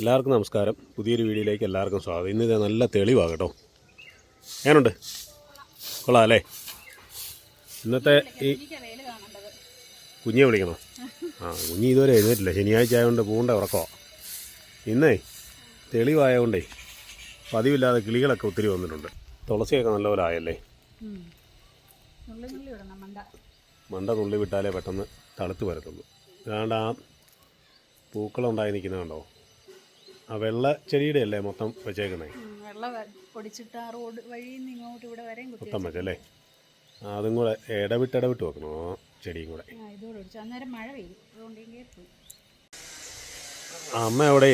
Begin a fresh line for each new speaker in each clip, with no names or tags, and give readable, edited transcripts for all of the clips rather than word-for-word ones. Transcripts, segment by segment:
എല്ലാവർക്കും നമസ്കാരം. പുതിയൊരു വീഡിയോയിലേക്ക് എല്ലാവർക്കും സ്വാഗതം. ഇന്ന് ഇത് നല്ല തെളിവാണ് കേട്ടോ. എങ്ങനെയുണ്ട്? കൊള്ളാം അല്ലേ? ഇന്നത്തെ ഈ കുഞ്ഞിയെ വിളിക്കണോ? കുഞ്ഞി ഇതുവരെ എഴുന്നേറ്റില്ല. ശനിയാഴ്ച ആയതുകൊണ്ട് പൂണ്ട ഉറക്കമാണ്. ഇന്നേ തെളിവായതുകൊണ്ടേ പതിവില്ലാതെ കിളികളൊക്കെ ഒത്തിരി വന്നിട്ടുണ്ട്. തുളസിയൊക്കെ നല്ലപോലെ ആയല്ലേ? മണ്ട നുള്ളി വിട്ടാലേ പെട്ടെന്ന് തളുത്ത് വരത്തുള്ളൂ. അതാണ്ട് ആ പൂക്കളുണ്ടായി നിൽക്കുന്നത് കണ്ടോ? ആ വെള്ള ചെടിയുടെ അല്ലേ മൊത്തം വെച്ചേക്കുന്നത്? മൊത്തം വെച്ചല്ലേ? അതും കൂടെ ഇടവിട്ട് വെക്കണോ ചെടിയും കൂടെ? അമ്മ അവിടെ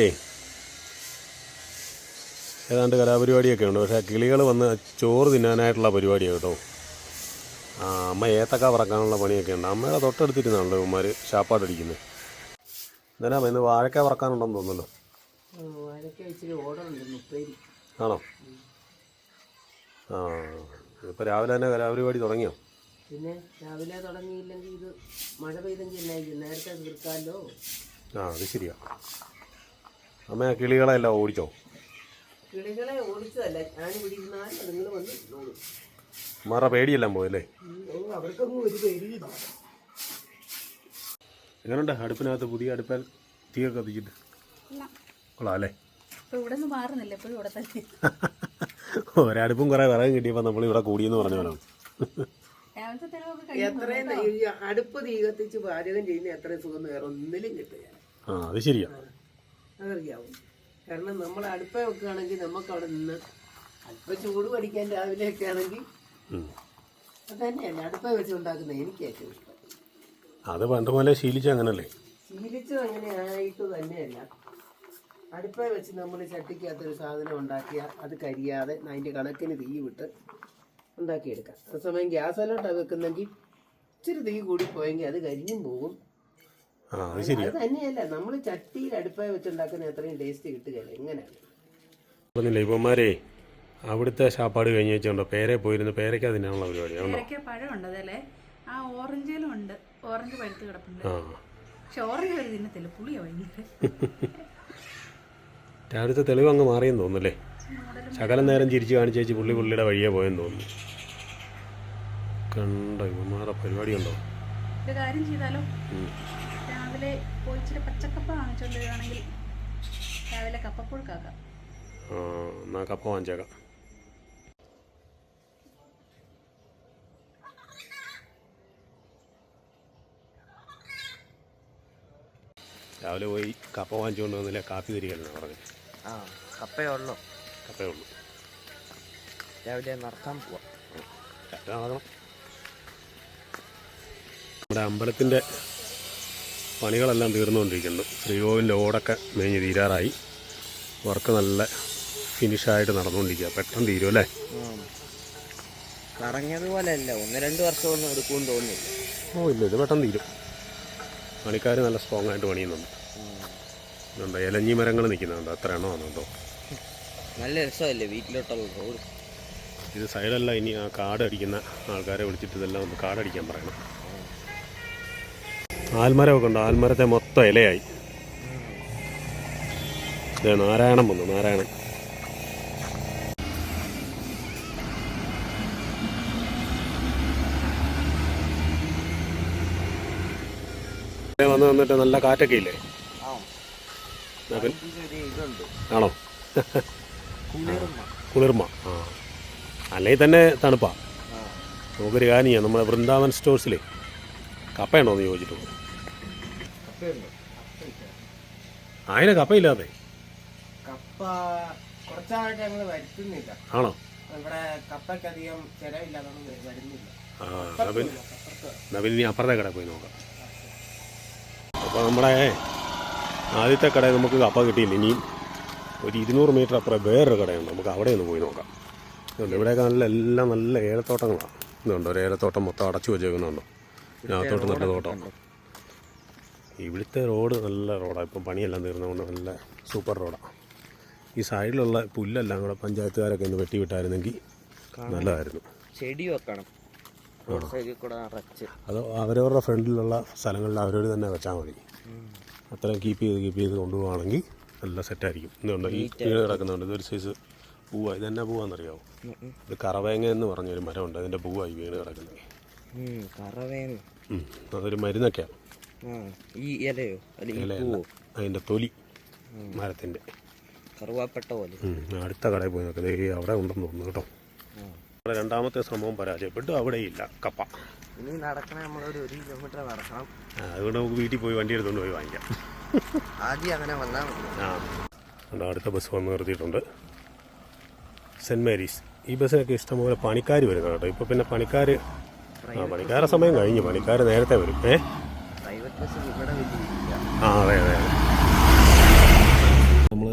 ഏതാണ്ട് കലാപരിപാടിയൊക്കെ ഉണ്ട്. പക്ഷേ കിളികൾ വന്ന് ചോറ് തിന്നാനായിട്ടുള്ള പരിപാടിയാണ് കേട്ടോ. അമ്മ ഏത്തക്ക വറക്കാനുള്ള പണിയൊക്കെ ഉണ്ട്. അമ്മയുടെ തൊട്ടടുത്തിരുന്നാണല്ലോ ഇവന്മാർ ശാപ്പാടടിക്കുന്നത്. എന്നാ ഇന്ന് വാഴക്ക വറക്കാനുണ്ടെന്ന് തോന്നുന്നല്ലോ. ആണോ? ഇപ്പോൾ രാവിലെ തന്നെ കലാപരിപാടി തുടങ്ങിയോ?
പിന്നെ രാവിലെ തുടങ്ങിയില്ലെങ്കിൽ ഇത് മഴ പെയ്തെങ്കിൽ നേരത്തെ തീർക്കാമല്ലോ.
അത് ശരിയാ. അമ്മ കിളികളെല്ലാം ഓടിച്ചോ?
കിളികളെ ഓടിച്ചതല്ല, ഞാൻ ഇവിടെ ഇരുന്നാൽ നിങ്ങൾ വന്ന്
മറ പേടിയെല്ലാം പോയല്ലേ?
അവർക്കൊന്നും ഒരു പേടിയില്ല.
എങ്ങനെയുണ്ട് അടുപ്പിനകത്ത്? പുതിയ അടുപ്പാൽ തീയൊക്കെ കത്തിച്ചിട്ട് കൊള്ളാം അല്ലേ? ഒരടുപ്പും കുറേ വിറകും കിട്ടിയപ്പോൾ നമ്മൾ ഇവിടെ കൂടിയെന്ന് പറഞ്ഞോളൂ.
എത്രയും അടുപ്പ് തീ കത്തിച്ച് പാചകം ചെയ്യുന്ന എത്രയും സുഖം വേറെ ഒന്നിലും കിട്ടുക.
അത് ശരിയാ,
അതറിയാവും. കാരണം നമ്മൾ അടുപ്പ വെക്കുകയാണെങ്കിൽ നമുക്ക് അവിടെ നിന്ന് അല്പം ചൂട് പഠിക്കാൻ രാവിലെയൊക്കെ ആണെങ്കിൽ അത് തന്നെയല്ല അടുപ്പ വെച്ചുണ്ടാക്കുന്നത് എനിക്ക് ഏറ്റവും ഇഷ്ടം.
അത് പണ്ട് പോലെ ശീലിച്ച അങ്ങനല്ലേ?
ശീലിച്ചത് അങ്ങനെ ആയിട്ട് തന്നെയല്ല. അടുപ്പ വെച്ച് നമ്മൾ ചട്ടിക്കകത്തൊരു സാധനം ഉണ്ടാക്കിയാൽ അത് കരിയാതെ അതിൻ്റെ കണക്കിന് തീ വിട്ട് ഉണ്ടാക്കിയെടുക്കാം. അതേസമയം ഗ്യാസിലോട്ടാണ് വെക്കുന്നെങ്കിൽ ഇച്ചിരി തീ കൂടി പോയെങ്കിൽ അത് കരിഞ്ഞും പോകും. അത് തന്നെയല്ല, നമ്മൾ ചട്ടിയിൽ അടുപ്പ വെച്ചുണ്ടാക്കുന്ന അത്രയും ടേസ്റ്റ് കിട്ടുകയല്ല. എങ്ങനെയാണ്
ഇവന്മാരെ അവിടുത്തെ ശാപ്പാട് കഴിഞ്ഞ് വെച്ചോണ്ടോ പേരെ പോയിരുന്ന പേരയ്ക്ക തിന്നാനുള്ള പരിപാടി?
പഴമുണ്ട് അതല്ലേ? ആ ഓറഞ്ചിലും ഉണ്ട്. ഓറഞ്ച് പഴുത്ത് കിടപ്പുണ്ട്. പക്ഷെ ഓറഞ്ച് വരെ തിന്നത്തില്ല, പുളിയാ ഭയങ്കര.
രാവിലത്തെ തെളിവ് അങ്ങ് മാറിയെന്ന് തോന്നുന്നല്ലേ? ശകലം നേരം ചിരിച്ച് കാണിച്ചേച്ച് പുള്ളിയുടെ വഴിയെ പോയെന്ന് തോന്നുന്നു. കണ്ടോ ഇവന്മാരുടെ പരിപാടി ഉണ്ടോ?
ഒരു കാര്യം ചെയ്താലോ, രാവിലെ പോയി ഇച്ചിരി പച്ചക്കപ്പ വാങ്ങിച്ചോണ്ട് വരികയാണെങ്കിൽ രാവിലെ കപ്പപ്പുഴുക്കാക്കാം.
എന്നാ കപ്പ വാങ്ങിച്ചേക്കാം. രാവിലെ പോയി കപ്പ വാങ്ങിച്ചുകൊണ്ട് വന്നില്ല, കാപ്പി തരികയെന്നാണ് പറഞ്ഞത്.
കപ്പയേ ഉള്ളൂ. രാവിലെ നടത്താൻ പോവാം.
നമ്മുടെ അമ്പലത്തിൻ്റെ പണികളെല്ലാം തീർന്നുകൊണ്ടിരിക്കുന്നുണ്ട്. ശ്രീകോവിലിൻ്റെ ഓടൊക്കെ മേഞ്ഞ് തീരാറായി. വർക്ക് നല്ല ഫിനിഷായിട്ട് നടന്നുകൊണ്ടിരിക്കുക. പെട്ടെന്ന് തീരും അല്ലേ?
പറഞ്ഞതുപോലെ അല്ല, 1-2 വർഷമൊന്നും എടുക്കുമെന്ന് തോന്നുന്നില്ല.
ഇല്ല, ഇത് പെട്ടെന്ന് തീരും. പണിക്കാർ നല്ല സ്ട്രോങ് ആയിട്ട് പണിയുന്നുണ്ട്. ഇതുണ്ടോ ഇലഞ്ഞി മരങ്ങൾ നിൽക്കുന്നുണ്ടോ? അത്ര എണ്ണോ ആണെന്നുണ്ടോ?
നല്ല രസമല്ലേ വീട്ടിലോട്ടുള്ള റോഡ്?
ഇത് സൈഡല്ല. ഇനി ആ കാടടിക്കുന്ന ആൾക്കാരെ വിളിച്ചിട്ട് ഇതെല്ലാം ഒന്ന് കാടടിക്കാൻ പറയണം. ആൽമരമൊക്കെ ഉണ്ട്. ആൽമരത്തെ മൊത്തം ഇലയായി. നാരായണം വന്നു. നാരായണൻ വന്നിട്ട് നല്ല കാറ്റൊക്കെ ഇല്ലേ? ആണോ? കുളിർമ. അല്ലെങ്കിൽ തന്നെ തണുപ്പാ. നമുക്കൊരു കാര്യം ചെയ്യാം. നമ്മുടെ വൃന്ദാവൻ സ്റ്റോഴ്സിലേ കപ്പയുണ്ടോ എന്ന് ചോദിച്ചിട്ടുണ്ട്. അതിനെ കപ്പയില്ലാതെ
കപ്പ കുറച്ചായിട്ട് ഞങ്ങൾ വരുത്തുന്നില്ല.
ആണോ?
ഇവിടെ കപ്പയ്ക്കധികം ചിലവില്ലാതെ വരുന്നില്ല.
എന്നാ പിന്നെ ഇനി അപ്പുറത്തെ കടയിൽ പോയി നോക്കാം. അപ്പോൾ നമ്മുടെ ആദ്യത്തെ കടയിൽ നമുക്ക് കപ്പ കിട്ടിയില്ല. ഇനിയും ഒരു 200 മീറ്റർ അപ്പുറം വേറൊരു കടയുണ്ട്. നമുക്ക് അവിടെ ഒന്ന് പോയി നോക്കാം. ഇതുണ്ട്. ഇവിടെയൊക്കെ എല്ലാം നല്ല ഏലത്തോട്ടങ്ങളാണ്. ഇതുണ്ട്, ഒരു ഏലത്തോട്ടം മൊത്തം അടച്ചു വെച്ചേക്കുന്നുണ്ടോ? ഇതിനകത്തോട്ട് നല്ല തോട്ടം. ഇവിടുത്തെ റോഡ് നല്ല റോഡാണ്. ഇപ്പം പണിയെല്ലാം തീർന്നതുകൊണ്ട് നല്ല സൂപ്പർ റോഡാണ്. ഈ സൈഡിലുള്ള പുല്ലെല്ലാം കൂടെ പഞ്ചായത്തുകാരൊക്കെ ഒന്ന് വെട്ടി വിട്ടായിരുന്നെങ്കിൽ നല്ലതായിരുന്നു.
ചെടി വെക്കണം.
അത് അവരവരുടെ ഫ്രണ്ടിലുള്ള സ്ഥലങ്ങളിൽ അവരവർ തന്നെ വെച്ചാൽ മതി. അത്രയും കീപ്പ് ചെയ്ത് കൊണ്ടുപോവുകയാണെങ്കിൽ നല്ല സെറ്റായിരിക്കും. ഇതുകൊണ്ട് ഈ വീണ് കിടക്കുന്നുണ്ട്. ഇതൊരു സൈസ് പൂവാ. ഇതെന്നാ പൂവാന്നറിയാവോ? ഇത് കറവേങ്ങ എന്ന് പറഞ്ഞൊരു മരമുണ്ട്. അതിൻ്റെ പൂവായി വീണ് കിടക്കുന്നത്. അതൊരു മരുന്നൊക്കെയാണ്.
ഈ ഇലയോ
ഇലയല്ല, അതിൻ്റെ തൊലി മരത്തിൻ്റെ.
കറുവാപ്പെട്ട പോലെ.
അടുത്ത കടയിൽ പോയി നോക്കുന്നത് അവിടെ ഉണ്ടെന്ന് തോന്നുന്നു കേട്ടോ. നമ്മുടെ രണ്ടാമത്തെ ശ്രമവും പരാജയപ്പെട്ടു. അവിടെയില്ല കപ്പ.
ഇനി നടക്കണേ നമ്മളൊരു 1 കിലോമീറ്റർ നടക്കണം.
അതുകൊണ്ട് നമുക്ക് വീട്ടിൽ പോയി വണ്ടി എടുത്തുകൊണ്ട് പോയി വാങ്ങിക്കാം.
ആദ്യം അങ്ങനെ വന്നാൽ
അടുത്ത ബസ് വന്ന് നിർത്തിയിട്ടുണ്ട്. Saint Mary's. ഈ ബസ്സിനൊക്കെ ഇഷ്ടംപോലെ പണിക്കാർ വരുന്നത് കേട്ടോ. ഇപ്പോൾ പിന്നെ പണിക്കാരുടെ സമയം കഴിഞ്ഞു. പണിക്കാർ നേരത്തെ വരും.
പ്രൈവറ്റ് ബസ് ഇവിടെ വലിയ.
അതെ. നമ്മൾ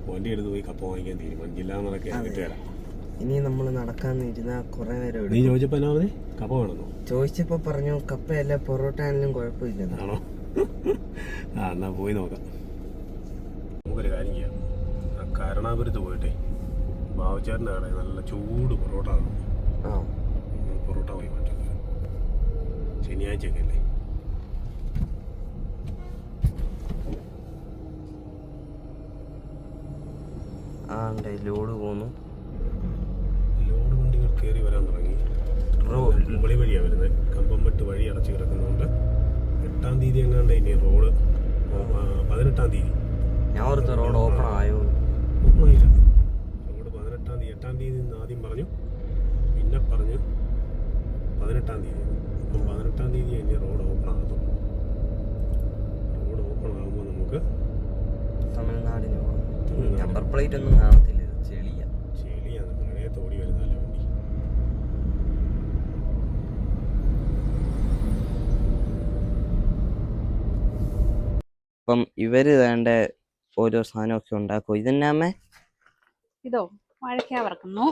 വണ്ടി എടുത്ത് പോയി കപ്പ വാങ്ങിക്കാൻ തീരുമാനിച്ചില്ല എന്നൊക്കെ എന്നിട്ട് വരാം.
ഇനി നമ്മൾ നടക്കാന്ന് ഇരുന്നാൽ കുറെ നേരം.
നീ ചോദിച്ചപ്പോൾ എന്നാ പറഞ്ഞേ? കപ്പ വേണമെന്നോ?
ചോദിച്ചപ്പോൾ പറഞ്ഞു കപ്പയല്ല പൊറോട്ട ആണെങ്കിലും കുഴപ്പമില്ല.
ആണോ? എന്നാ പോയി നോക്കാം. നമുക്കൊരു കാര്യം ചെയ്യാം. കരുണാപുരത്ത് പോയിട്ടേ ബാബുച്ചേട്ടൻ്റെ കടയിൽ നല്ല ചൂട് പൊറോട്ട പൊറോട്ട പോയി മാറ്റാം. ശനിയാഴ്ചയൊക്കെ അല്ലേ?
ലോഡ് പോകുന്നു.
ലോഡ് വണ്ടികൾ കയറി വരാൻ തുടങ്ങി. കുമ്പളി വഴിയാണ് വരുന്നത്. കമ്പംമെട്ട് വഴി അടച്ചു കിടക്കുന്നതുകൊണ്ട് 8-ാം തീയതി എങ്ങാണ്ട് ഇനി റോഡ് 18-ാം തീയതി.
ഞാൻ ഓർത്ത് റോഡ് ഓപ്പൺ ആയോ?
ഓപ്പണായില്ല. റോഡ് 18-ാം തീയതി 8-ാം തീയതി എന്ന് ആദ്യം പറഞ്ഞു, പിന്നെ പറഞ്ഞു 18-ാം തീയതി. അപ്പം 18-ാം തീയതി ഇനി റോഡ് ഓപ്പൺ ആകത്തുള്ളൂ. റോഡ് ഓപ്പൺ ആകുമ്പോൾ നമുക്ക്
തമിഴ്നാടിന് പോകാം. നമ്പർ പ്ലേറ്റ് ഒന്നും കാണത്തില്ല.
ചെളിയാണ്. മഴയെ തോടി വരുന്നല്ല വണ്ടി.
അപ്പം ഇവര് വേണ്ട ഓരോ സാധനമൊക്കെ ഉണ്ടാക്കും. ഇതെന്നാമേ?
ഇതോ വാഴയ്ക്ക വറക്കുന്നു.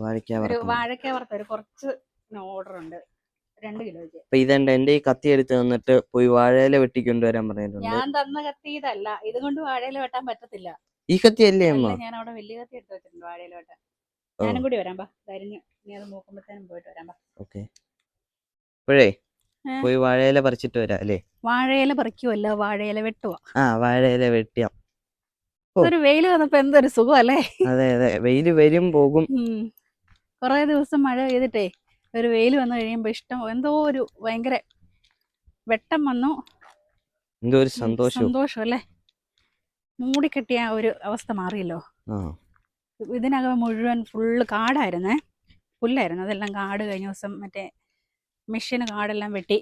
വാഴയ്ക്ക വറുത്ത ഒരു കുറച്ച് ഓർഡർ ഉണ്ട്, 2 കിലോയ്ക്ക്.
അപ്പൊ ഇതെന്താ എന്റെ ഈ കത്തി എടുത്ത് തന്നിട്ട് പോയി വാഴയില വെട്ടിക്കൊണ്ടുവരാൻ പറഞ്ഞിട്ടുണ്ട്.
ഞാൻ തന്ന കത്തി ഇതല്ല. ഇതുകൊണ്ട് വാഴയില വെട്ടാൻ പറ്റത്തില്ല.
ഈ കത്തി അല്ലേ അമ്മ?
ഞാൻ അവിടെ വലിയ കത്തി എടുത്ത് വെച്ചിട്ടുണ്ട് വാഴയില വെട്ടാൻ. ഞാനും കൂടി വരാം. ധരിഞ്ഞു നീ അത് നോക്കുമ്പോഴത്തേനും പോയിട്ട് വരാം.
ഓക്കെ. ഇപ്പോഴേ പോയി വാഴയില പറിച്ചിട്ട് വരാം അല്ലേ?
വാഴയില പറിക്കുവല്ല, വാഴയില വെട്ടുവാ.
വാഴയില വെട്ടിയാ
ഒരു വെയില് വന്നപ്പോ എന്തൊരു സുഖം അല്ലേ?
അതെ. വെയില് വരും പോകും.
കൊറേ ദിവസം മഴ പെയ്തിട്ടേ ഒരു വെയില് വന്നു കഴിയുമ്പോ എന്തോ ഒരു ഭയങ്കര വെട്ടം വന്നു.
എന്തോ ഒരു സന്തോഷം
അല്ലേ? മൂടിക്കെട്ടിയ ഒരു അവസ്ഥ മാറിയല്ലോ. ഇതിനകം മുഴുവൻ ഫുള്ള് കാടായിരുന്നേ, പുല്ലായിരുന്നു. അതെല്ലാം കാട് കഴിഞ്ഞ ദിവസം മറ്റേ മെഷീന് കാടെല്ലാം വെട്ടി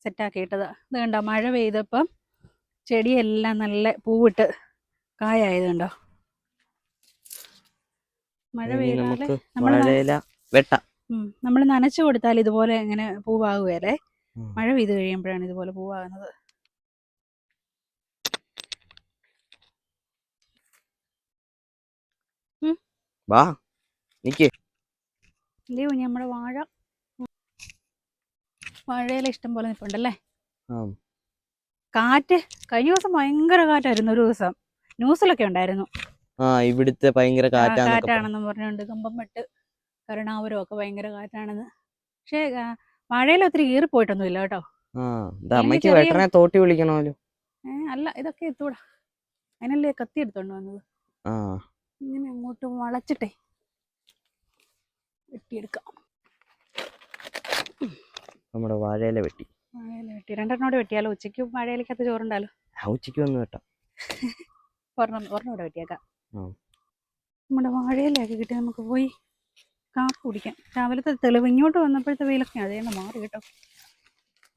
സെറ്റാക്കിയിട്ടത്. ഇത് കണ്ടോ, മഴ പെയ്തപ്പം ചെടിയെല്ലാം നല്ല പൂവിട്ട് കായായത് കണ്ടോ. മഴ പെയ്താല് നമ്മൾ നനച്ചു കൊടുത്താൽ ഇതുപോലെ ഇങ്ങനെ പൂവാകുകയല്ലേ. മഴ പെയ്ത് കഴിയുമ്പോഴാണ് ഇതുപോലെ പൂവാകുന്നത്. നമ്മുടെ വാഴയില ഇഷ്ടം പോലെ നിൽപ്പുണ്ടല്ലേ. കാറ്റ് കഴിഞ്ഞ ദിവസം ഭയങ്കര കാറ്റായിരുന്നു. ഒരു ദിവസം ന്യൂസിലൊക്കെ ഉണ്ടായിരുന്നു
ഇവിടുത്തെ ഭയങ്കര
കാറ്റാണെന്ന് പറഞ്ഞുകൊണ്ട്. കമ്പംമെട്ട് കരുണാപുരം ഒക്കെ ഭയങ്കര കാറ്റാണെന്ന്. പക്ഷേ വാഴയില ഒത്തിരി കീറിപ്പോയിട്ടൊന്നുമില്ല കേട്ടോ.
തോട്ടി വിളിക്കണമല്ലോ.
അല്ല, ഇതൊക്കെ എത്തൂടാ. അതിനല്ലേ കത്തി എടുത്തോണ്ട് വന്നത്. ഇങ്ങനെ അങ്ങോട്ട് വളച്ചിട്ടേ വെട്ടിയെടുക്കാം.
നമ്മുടെ വാഴയില വെട്ടി
2 വെട്ടിയാലോ? ഉച്ചയ്ക്ക് വാഴയിലക്കകത്ത് ചോറുണ്ടാലോ?
ഉച്ചയ്ക്ക് വന്ന് വെട്ടാം.
ഒരെണ്ണം വെട്ടിയേക്കാം. നമ്മുടെ വാഴയിലൊക്കെ കിട്ടി നമുക്ക് പോയി കാപ്പി കുടിക്കാം. രാവിലത്തെ തെളിവ് ഇങ്ങോട്ട് വന്നപ്പോഴത്തെ വെയിലൊക്കെ അതേന്ന് മാറി കേട്ടോ.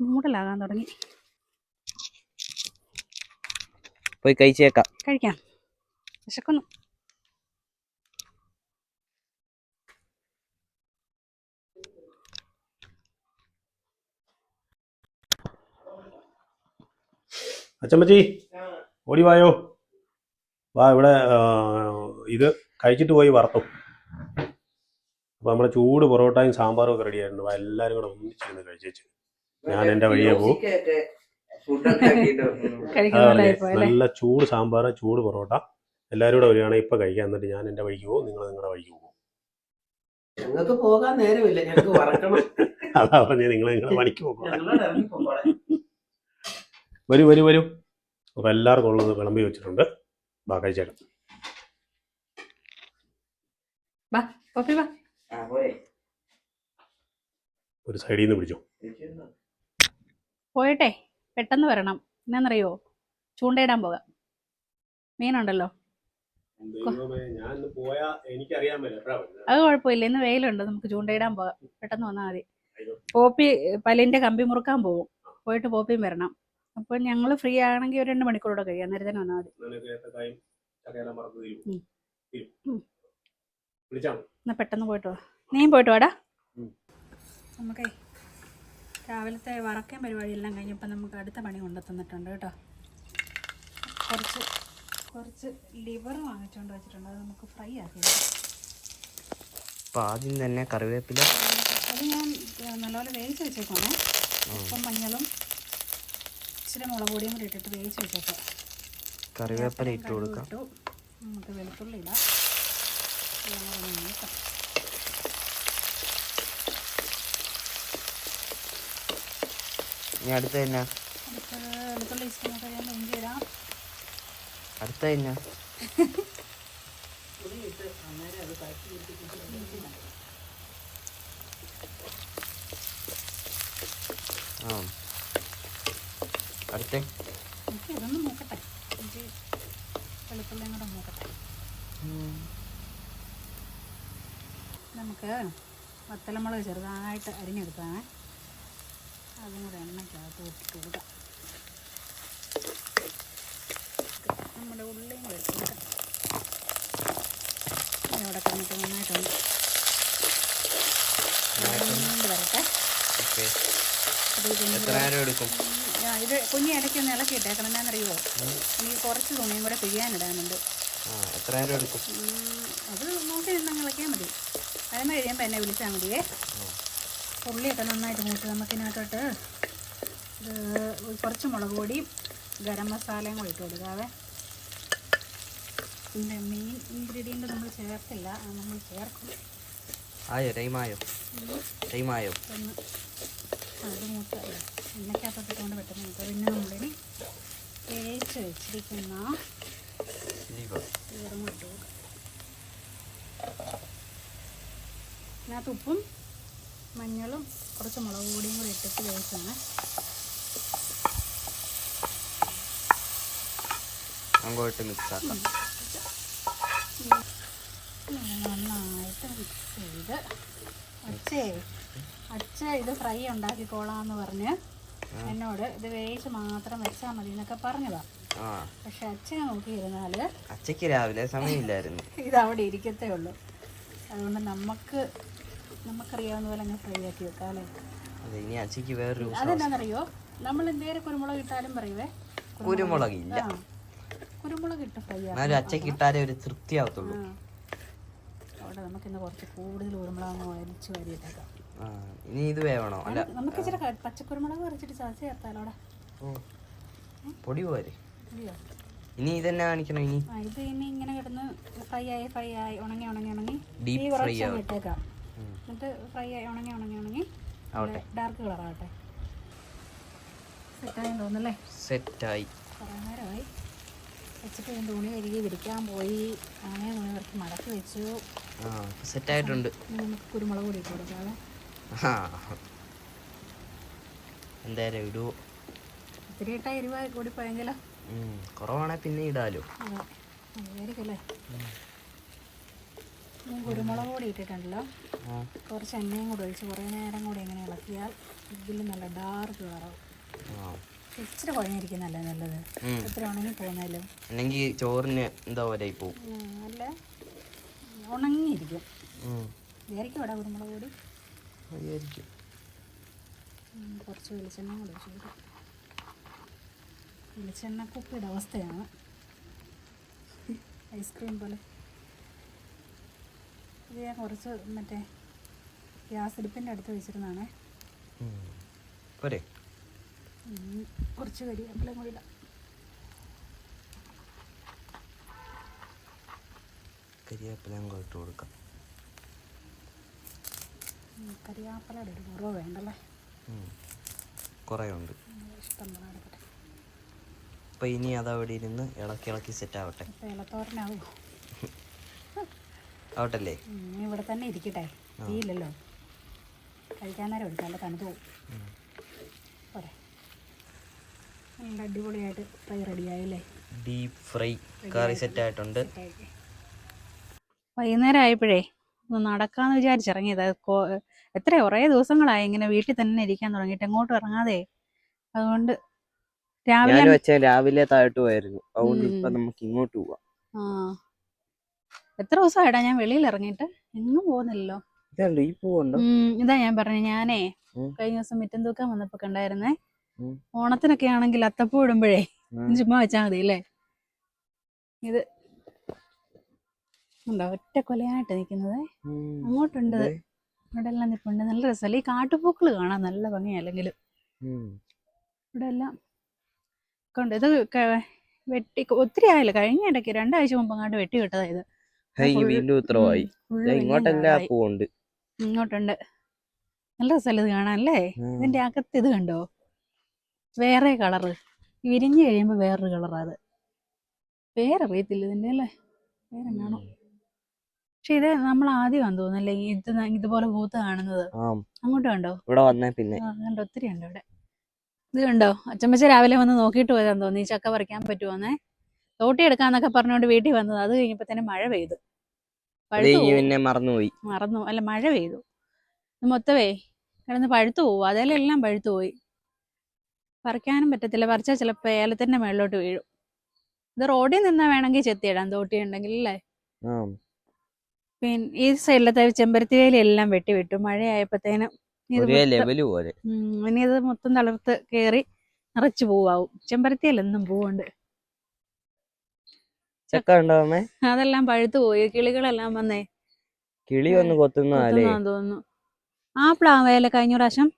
മൂടലാകാൻ തുടങ്ങി.
പോയി കഴിക്കാം.
വിശക്കുന്നു.
അച്ചമ്മച്ചി ഓടി വായോ. ഇവിടെ ഇത് കഴിച്ചിട്ട് പോയി വറുത്തു. അപ്പോൾ നമ്മുടെ ചൂട് പൊറോട്ടയും സാമ്പാറും ഒക്കെ റെഡി ആയിട്ടുണ്ട്. എല്ലാവരും കൂടെ ഒന്നിച്ചിരുന്ന് കഴിച്ചു. ഞാൻ എൻ്റെ വഴിയെ പോകും. നല്ല ചൂട് സാമ്പാർ, ചൂട് പൊറോട്ട എല്ലാവരും കൂടെ വരികയാണെങ്കിൽ ഇപ്പം കഴിക്കാം. എന്നിട്ട് ഞാൻ എൻ്റെ വഴിക്ക് പോകും, നിങ്ങൾ നിങ്ങളുടെ വഴിക്ക് പോകും.
ഞങ്ങൾക്ക് പോകാൻ നേരമില്ല, ഞങ്ങൾക്ക് വറക്കണം.
അതാ പറഞ്ഞത്, നിങ്ങൾ നിങ്ങളുടെ പണിക്ക് പോകും. വരൂ. അപ്പോൾ എല്ലാവർക്കും ഉള്ളത് വിളമ്പി വെച്ചിട്ടുണ്ട്. ബാ കഴിച്ചേക്കാം.
വാ പപ്പി വാ.
ഒരു സൈഡിൽ നിന്ന് പിടിച്ചോ.
പോയിട്ടെ പെട്ടെന്ന് വരണം. എന്നാന്നറിയോ, ചൂണ്ടയിടാൻ പോകാം. മീനുണ്ടല്ലോ.
ഞാൻ പോയാ എനിക്കറിയാൻ പറ്റില്ല.
അത് കുഴപ്പമില്ല, ഇന്ന് വെയിലുണ്ട്, നമുക്ക് ചൂണ്ടയിടാൻ പോകാം. പെട്ടെന്ന് വന്നാൽ മതി. പോപ്പി പല്ലിൻ്റെ കമ്പി മുറുക്കാൻ പോകും. പോയിട്ട് പോപ്പിയും വരണം. അപ്പോൾ ഞങ്ങൾ ഫ്രീ ആണെങ്കിൽ ഒരു 2 മണിക്കൂറോടെ കഴിയാം. നേരത്തെ തന്നെ വന്നാൽ മതി. എന്നാ പെട്ടെന്ന് പോയിട്ട് വാ. നീയും പോയിട്ട് വാടാ. നമുക്കേ രാവിലത്തെ വറക്കാൻ പരിപാടിയെല്ലാം കഴിഞ്ഞപ്പോൾ നമുക്ക് അടുത്ത പണി കൊണ്ടു തന്നിട്ടുണ്ട് കേട്ടോ. കുറച്ച് ലിവർ വാങ്ങിച്ചുകൊണ്ട് വെച്ചിട്ടുണ്ട്. അത് നമുക്ക് ഫ്രൈ ആക്കി എടുക്കാം.
അപ്പോൾ ആദ്യം തന്നെ കറിവേപ്പില
അത് ഞാൻ നല്ലപോലെ വേവിച്ച് വെച്ചേക്കാണേ. ഉപ്പും മഞ്ഞളും ഇച്ചിരി മുളക് പൊടിയും കൂടി ഇട്ടിട്ട് വേവിച്ച് വെച്ചേക്കാം.
കറിവേപ്പില ഇട്ട് കൊടുക്കാം.
നമുക്ക് വെളുത്തുള്ളി ഇടാം.
ഇനി അടുത്ത തന്നെ
വെളുത്തുള്ളി ഇഷ്ടം കഴിയുമ്പോൾ ഇഞ്ചി ഇടാം.
അടുത്ത തന്നെ അടുത്ത
ഇതൊന്ന് നോക്കട്ടെ. ഇഞ്ചി വെളുത്തുള്ളിയും കൂടെ നോക്കട്ടെ. നമുക്ക് വത്തലമുളക് ചെറുതായിട്ട് അരിഞ്ഞെടുക്കാമേ. അതും കൂടെ എണ്ണയ്ക്കകത്ത് ഇട്ടിട്ട് കൊടുക്കാം. നമ്മുടെ ഉള്ളിയും കൂടെ എടുക്കാം. ഇവിടെ കിടന്നിട്ട് നന്നായിട്ടുണ്ട് വരട്ടെ.
എത്ര നേരം എടുക്കും?
ഇത് കുഞ്ഞി ഇടയ്ക്കൊന്ന് ഇളക്കിയിട്ടേക്കണം. എന്നാന്നറിയുമോ, എനിക്ക് കുറച്ച് തുണിയും കൂടെ പിഴിയാനിടാനുണ്ട്.
എത്ര നേരം എടുക്കും?
അത് നോക്കി നിന്നങ്ങ് ഇളക്കിയാൽ മതി. അതിന് കഴിയുമ്പോൾ എന്നെ വിളിച്ചാൽ മതിയേ. ഉള്ളിയൊക്കെ നന്നായിട്ട് മൂത്ത് നമുക്കിനകത്തോട്ട് കുറച്ച് മുളക് പൊടിയും ഗരം മസാലയും കൂടി ഇട്ട് കൊടുക്കാവേ. പിന്നെ മെയിൻ ഇൻഗ്രീഡിയൻറ്റ് നമ്മൾ ചേർത്തില്ല, നമ്മൾ ചേർക്കും.
ആയോ ടൈമായോ?
ഒന്ന് അത് മൂത്ത് എണ്ണയ്ക്കകത്തോട്ട് പെട്ടെന്ന് മൂത്ത്. പിന്നെ നമ്മളിനി വേവിച്ച് വെച്ചിരിക്കുന്ന ലിവറും ഇട്ട് കൊടുക്കാം. ഇതിനകത്ത് ഉപ്പും മഞ്ഞളും കുറച്ച് മുളക് പൊടിയും കൂടി ഇട്ടിട്ട് വേവിച്ചാണ്.
അങ്ങോട്ട് മിക്സ് ആക്കാം.
നന്നായിട്ട് മിക്സ് ചെയ്ത് അച്ഛ ഇത് ഫ്രൈ ഉണ്ടാക്കിക്കോളാന്ന് പറഞ്ഞ് എന്നോട് ഇത് വേവിച്ച് മാത്രം വെച്ചാൽ മതി എന്നൊക്കെ പറഞ്ഞതാ. പക്ഷെ അച്ഛനെ നോക്കിയിരുന്നാല്
അച്ഛക്ക് രാവിലെ സമയമില്ലായിരുന്നു.
ഇത് അവിടെ ഇരിക്കത്തേ ഉള്ളൂ. അതുകൊണ്ട് നമുക്കറിയാവുന്ന പോലെ അങ്ങ് ഫ്രൈ ആക്കി വെക്കാം അല്ലേ.
ഇനി അച്ഛക്ക് വേറൊരു
അതെന്താണെന്നറിയോ, നമ്മൾ എന്തേലും കുരുമുളക് ഇട്ടാലും പറയുവേ.
കുരുമുളകില്ല,
കുരുമുളക് ഇട്ട് ഫ്രൈ ആക്കാം.
എന്നാലും അച്ഛക്ക് ഇട്ടാലേ ഒരു തൃപ്തിയാവത്തുള്ളൂ.
അവിടെ നമുക്കിന്ന് കുറച്ച് കൂടുതൽ കുരുമുളക് വലിച്ചു വരിയിട്ടേക്കാം.
ഇനി ഇത് വേണോ? അല്ല,
നമുക്ക് ഇച്ചിരി പച്ചക്കുരുമുളക് കുറച്ചിട്ട് ചതച്ച് ചേർത്താലോ.
പൊടി പോരെ. ഇനി ഇതെന്നെ കാണിക്കണം.
ഇത് ഇനി ഇങ്ങനെ കിടന്ന് ഫ്രൈ ആയി ഉണങ്ങി
ഡീപ് ഫ്രൈ
ഇട്ടേക്കാം. എന്നിട്ട് ഫ്രൈ ആയി ഉണങ്ങി ഡാർക്ക് കളറാകട്ടെ. സെറ്റായി തോന്നുന്നല്ലേ?
സെറ്റായി.
കുറേ നേരമായി വെച്ചിട്ട് ഞാൻ തുണി കഴുകി വിരിക്കാൻ പോയി. അങ്ങനെ തുണി കുറച്ച് മടക്കി വെച്ചു.
സെറ്റായിട്ടുണ്ട്.
നമുക്ക് കുരുമുളക് കൂടി ഇട്ട് കൊടുക്കാതെ.
എന്തായാലും ഇടുവോ?
ഇത്തിരി ഇട്ടാൽ എരിവായി കൂടി പോയെങ്കിലോ?
കുറവാണെ പിന്നെ ഇടാലോ.
അതായിരിക്കല്ലേ. ഞാൻ കുരുമുളക് കൂടി ഇട്ടിട്ടുണ്ടല്ലോ. കുറച്ച് എണ്ണയും കൂടി ഒഴിച്ച് കുറേ നേരം കൂടി ഇങ്ങനെ ഇളക്കിയാൽ ഇതിൽ നല്ല ഡാർക്ക് കളറാവും. ഇച്ചിരി കുഴഞ്ഞിരിക്കുന്നല്ലേ നല്ലത്. ഇത്തിരി ഉണങ്ങി പോകുന്നാലും
അല്ലെങ്കിൽ ചോറിന് എന്താ പോലെ പോവും.
നല്ല ഉണങ്ങിയിരിക്കും. വിചാരിക്കും ഇവിടെ കുരുമുളക് പൊടി കുറച്ച് വെളിച്ചെണ്ണ കൂടി ഒഴിച്ചു കൊടുക്കും. വെളിച്ചെണ്ണ കുപ്പിയുടെ അവസ്ഥയാണ് ഐസ്ക്രീം പോലെ. ഇത് ഞാൻ കുറച്ച് മറ്റേ ഗ്യാസ് അടുപ്പിൻ്റെ അടുത്ത് വെച്ചിരുന്നാണേ. കുറച്ച് കരിവേപ്പിലയും കൂടി ഇടാം.
കരിവേപ്പിലയും കൂടി ഇട്ട് കൊടുക്കാം.
കരിവേപ്പിലയുടെ ഒരു കുറവ് വേണ്ടല്ലേ?
കുറേ ഉണ്ട്.
ഇഷ്ടം പോലെ എടുക്കട്ടെ.
അപ്പൊ ഇനി അതവിടെ ഇരുന്ന് ഇളക്കി ഇളക്കി സെറ്റ് ആവട്ടെ.
ഇലത്തോരനാവും.
ആവട്ടല്ലേ?
ഇവിടെ തന്നെ ഇരിക്കട്ടെ, തീയില്ലല്ലോ. കഴിക്കാൻ നേരം എടുക്കാം, അല്ല തണുത്ത് പോകും. പോരെ, നല്ല അടിപൊളിയായിട്ട് ഫ്രൈ റെഡിയായില്ലേ?
ഡീപ്പ് ഫ്രൈ കറി സെറ്റ് ആയിട്ടുണ്ട്.
വൈകുന്നേരം ആയപ്പോഴേ ഒന്ന് നടക്കാന്ന് വിചാരിച്ചിറങ്ങിയത്. എത്ര കുറേ ദിവസങ്ങളായി ഇങ്ങനെ വീട്ടിൽ തന്നെ ഇരിക്കാൻ തുടങ്ങിയിട്ട്, എങ്ങോട്ടും ഇറങ്ങാതെ. അതുകൊണ്ട്
രാവിലെ താഴോട്ട് പോയായിരുന്നു. അതുകൊണ്ട് ഇപ്പൊ നമുക്ക് ഇങ്ങോട്ട് പോവാം.
എത്ര ദിവസമായിട്ടാ ഞാൻ വെളിയിൽ ഇറങ്ങിയിട്ട്, എങ്ങും പോകുന്നില്ലല്ലോ.
ഈ പൂവുണ്ടോ?
ഇതാ ഞാൻ പറഞ്ഞു, ഞാനേ കഴിഞ്ഞ ദിവസം മിറ്റം തൂക്കാൻ വന്നപ്പോ കണ്ടായിരുന്നേ. ഓണത്തിനൊക്കെ ആണെങ്കിൽ അത്തപ്പൂ ഇടുമ്പോഴേ ചുമ്മാ വെച്ചാൽ മതി അല്ലേ. ഇത് ഉണ്ടോ ഒറ്റ കൊലയായിട്ട് നിൽക്കുന്നത്. അങ്ങോട്ടുണ്ട്, ഇവിടെ എല്ലാം നിൽപ്പുണ്ട്. നല്ല രസമല്ലേ ഈ കാട്ടുപൂക്കള് കാണാൻ, നല്ല ഭംഗിയാ. അല്ലെങ്കിലും ഇവിടെ എല്ലാം കൊണ്ട് ഇത് വെട്ടി ഒത്തിരി ആയില്ല. കഴിഞ്ഞ ഇടയ്ക്ക് 2 ആഴ്ച മുമ്പ് അങ്ങോട്ട് വെട്ടി വിട്ടതായത്. ഇങ്ങോട്ടുണ്ട്. നല്ല രസമല്ലേ ഇത് കാണാനല്ലേ. ഇതിന്റെ അകത്ത് ഇത് കണ്ടോ, വേറെ കളറ്, വിരിഞ്ഞു കഴിയുമ്പോ വേറൊരു കളറാ. അത് പേരറിയത്തില്ല ഇതിന്റെ അല്ലേ, പേരെന്നാണോ. പക്ഷെ ഇത് നമ്മൾ ആദ്യമാണെന്ന് തോന്നുന്നല്ലേ ഇതുപോലെ പൂത്ത് കാണുന്നത്. അങ്ങോട്ട് കണ്ടോ,
ഇവിടെ വന്നേ പിന്നെ
കണ്ടോ, ഒത്തിരി ഉണ്ട് ഇവിടെ. ഇത് കണ്ടോ, അച്ചമ്മച്ച രാവിലെ വന്ന് നോക്കിയിട്ട് പോയതാന്ന് തോന്നി ഈ ചക്ക പറിക്കാൻ പറ്റുമോന്നേ. തോട്ടി എടുക്കാന്നൊക്കെ പറഞ്ഞുകൊണ്ട് വീട്ടിൽ വന്നത്. അത് കഴിഞ്ഞപ്പോ തന്നെ മഴ പെയ്തു, മറന്നു. അല്ല, മഴ പെയ്തു. മൊത്തമേ കിടന്ന് പഴുത്തു പോവും. അതിലെല്ലാം പഴുത്തു പോയി. പറിക്കാനും പറ്റത്തില്ല. പറിച്ചാൽ ചിലപ്പോൾ ഏലത്തിന്റെ മേളിലോട്ട് വീഴും. ഇത് റോഡിൽ നിന്നാ വേണമെങ്കിൽ ചെത്തിയിടാം, തോട്ടി ഉണ്ടെങ്കിൽ അല്ലേ. പിന്നെ ഈ സൈഡിലത്തെ ചെമ്പരത്തി വേലി എല്ലാം വെട്ടി വിട്ടു മഴയായപ്പോഴത്തേനും. ഇനി ഇത് മൊത്തം തളർത്ത് കയറി നിറച്ചു പൂവാവും. ചെമ്പരത്തിയിലെന്നും പൂവുണ്ട്. അതെല്ലാം പഴുത്തു പോയി. കിളികളെല്ലാം വന്നേ
കിളി ഒന്ന് കൊത്തുന്നതാന്ന്
തോന്നുന്നു. ആ പ്ലാവേല കഴിഞ്ഞ പ്രാവശ്യം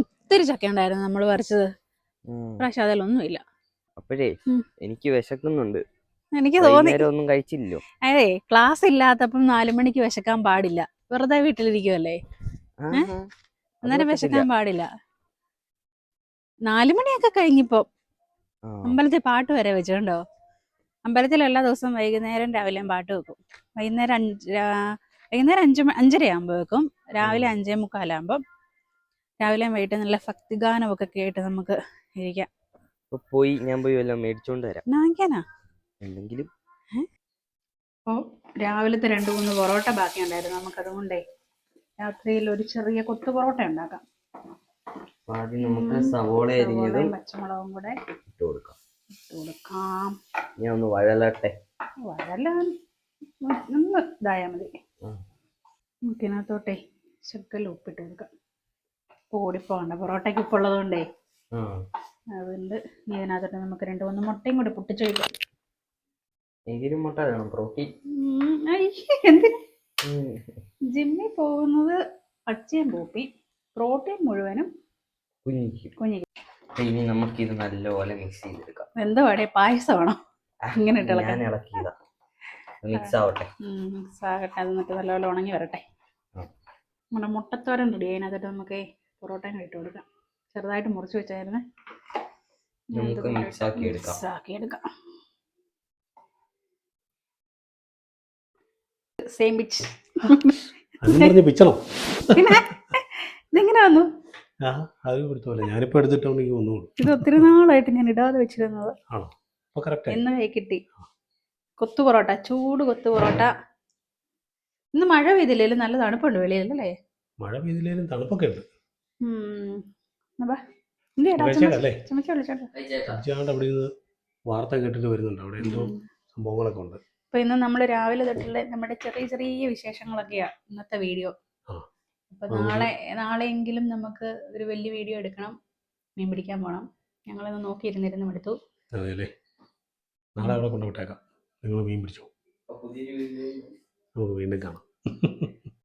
ഒത്തിരി ചക്ക ഉണ്ടായിരുന്നു നമ്മൾ പറിച്ചത്. പ്രാവശ്യം അതിലൊന്നുമില്ല.
അപ്പോഴേ എനിക്ക് വിശക്കുന്നുണ്ട്.
എനിക്ക് തോന്നി
ഒന്നും കഴിച്ചില്ലോ.
അതെ, ക്ലാസ് ഇല്ലാത്തപ്പം 4 മണിക്ക് വിശക്കാൻ പാടില്ല. വെറുതെ വീട്ടിലിരിക്കുവല്ലേ, അന്നേരം വിശക്കാൻ പാടില്ല. 4 മണിയൊക്കെ കഴിഞ്ഞപ്പോ അമ്പലത്തിൽ പാട്ട് വരെ വെച്ചിട്ടുണ്ടോ. അമ്പലത്തിൽ എല്ലാ ദിവസവും വൈകുന്നേരം രാവിലെയും പാട്ട് വെക്കും. വൈകുന്നേരം 5:30 ആകുമ്പോൾ വെക്കും. രാവിലെ 5:45 രാവിലെയും വൈകിട്ട് നല്ല ഭക്തിഗാനമൊക്കെ കേട്ട് നമുക്ക് ഇരിക്കാം.
ഞാൻ പോയി വല്ലതും മേടിച്ചോണ്ട് വരാം. എന്തെങ്കിലും.
അപ്പോൾ രാവിലത്തെ 2-3 പൊറോട്ട ബാക്കി ഉണ്ടായിരുന്നു. നമുക്കതുകൊണ്ടേ രാത്രിയിൽ ഒരു ചെറിയ കൊത്തു പൊറോട്ട ഉണ്ടാക്കാം.
ആദ്യം നമുക്ക് സവോള അരിഞ്ഞതും
പച്ചമുളകും കൂടെ
ഇട്ട് കൊടുക്കാം.
ഞാൻ
ഒന്ന് വഴലട്ടെ.
ഒന്ന് ഇതായാൽ മതി. നമുക്കിനകത്തോട്ടെ ശകലം ഉപ്പിട്ട് കൊടുക്കാം. കൂടിപ്പോണ്ട, പൊറോട്ടയ്ക്ക് ഉപ്പുള്ളത് കൊണ്ടേ. അതുകൊണ്ട് ഇതിനകത്തോട്ട് നമുക്ക് 2-3 മുട്ടയും കൂടി പൊട്ടിച്ചു വയ്ക്കാം.
മുട്ട വേണം, പ്രോട്ടീൻ.
ജിമ്മിൽ പോകുന്നത് പച്ചയും പൂപ്പി, പ്രോട്ടീൻ മുഴുവനും കുഞ്ഞിക്ക്.
ഇനി നമുക്ക് ഇത് നല്ലപോലെ മിക്സ് ചെയ്തെടുക്കാം.
എന്തുവാടേ, പായസമാണോ ഇങ്ങനെ
ഇളക്കിയതാ? മിക്സ് ആവട്ടെ.
മിക്സ് ആകട്ടെ. അത് എന്നിട്ട് നല്ലപോലെ ഉണങ്ങി വരട്ടെ. നമ്മുടെ മുട്ടത്തോരൻ റെഡി. അതിനകത്തോട്ട് നമുക്ക് പൊറോട്ടയും ഇട്ട് കൊടുക്കാം. ചെറുതായിട്ട് മുറിച്ച് വെച്ചായിരുന്നു.
നമുക്ക് മിക്സ് ആക്കി എടുക്കാം.
Same pitch. ഇതെങ്ങനെ വന്നു? ഇത് ഒത്തിരി നാളായിട്ട് ഞാൻ ഇടാതെ വെച്ചിരുന്നത്. എന്ന് കിട്ടി കൊത്തു പൊറോട്ട, ചൂട് കൊത്തു പൊറോട്ട. ഇന്ന് മഴ പെയ്തില്ലേലും നല്ല തണുപ്പുണ്ട് വെളിയിലല്ലേ.
മഴ പെയ്തില്ലേലും തണുപ്പൊക്കെ ഉണ്ട്. വാർത്ത കേട്ടിട്ട് വരുന്നുണ്ട്, അവിടെ എന്തോ സംഭവങ്ങളൊക്കെ ഉണ്ട്.
അപ്പൊ ഇന്ന് നമ്മൾ രാവിലെ തൊട്ടുള്ള നമ്മുടെ ചെറിയ ചെറിയ വിശേഷങ്ങളൊക്കെയാ ഇന്നത്തെ വീഡിയോ. അപ്പൊ നാളെയെങ്കിലും നമുക്ക് ഒരു വലിയ വീഡിയോ എടുക്കണം. മീൻ പിടിക്കാൻ പോണം. ഞങ്ങളിന്ന് നോക്കിയിരുന്നിരുന്ന് എടുത്തു.
അതെല്ലേ, നാളെ അവിടെ കൊണ്ടുവിട്ടേക്കാം. നിങ്ങൾ മീൻ പിടിച്ചോ, നമുക്ക് വീണ്ടും കാണാം.